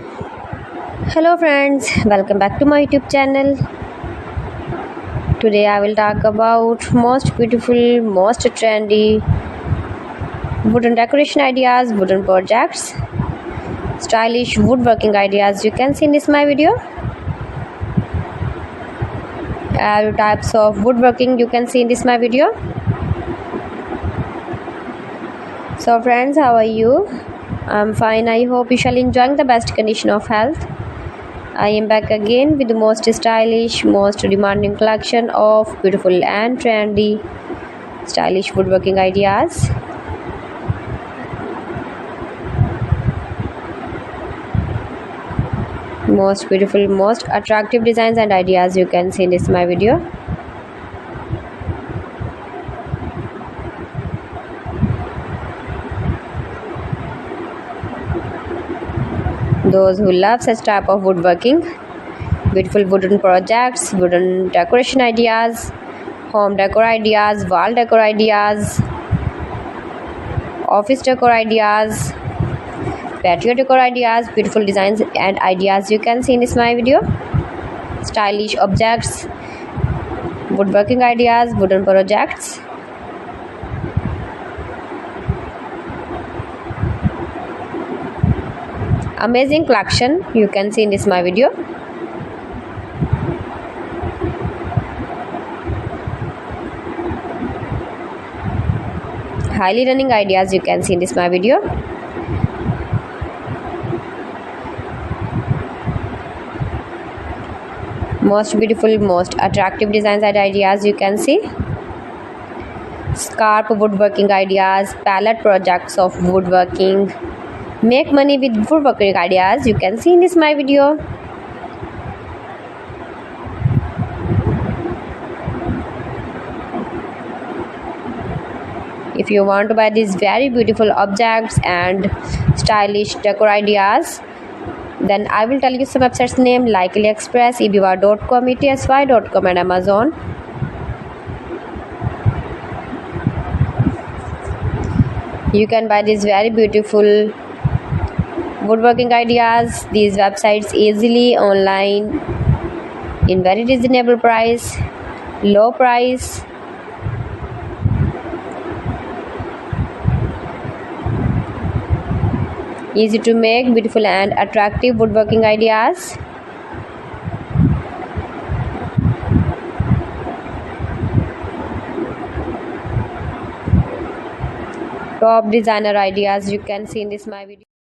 Hello friends, welcome back to my YouTube channel. Today I will talk about most beautiful, most trendy wooden decoration ideas, wooden projects, stylish woodworking ideas you can see in this my video. All types of woodworking you can see in this my video. So friends, how are you? I'm fine. I hope you shall enjoying the best condition of health. I am back again with the most stylish, most demanding collection of beautiful and trendy stylish woodworking ideas. Most beautiful, most attractive designs and ideas you can see in this my video. Those who love such type of woodworking, beautiful wooden projects, wooden decoration ideas, home decor ideas, wall decor ideas, office decor ideas, patio decor ideas, beautiful designs and ideas you can see in this my video. Stylish objects, woodworking ideas, wooden projects. Amazing collection you can see in this my video. Highly running ideas you can see in this my video. Most beautiful, most attractive designs and ideas you can see. Scarp woodworking ideas, palette projects of woodworking. Make money with woodworking ideas you can see in this my video. If you want to buy these very beautiful objects and stylish decor ideas, then I will tell you some websites name like AliExpress, eBay.com, ETSY.com and Amazon. You can buy these very beautiful woodworking ideas, these websites easily online in very reasonable price, low price. Easy to make, beautiful and attractive woodworking ideas. Top designer ideas you can see in this my video.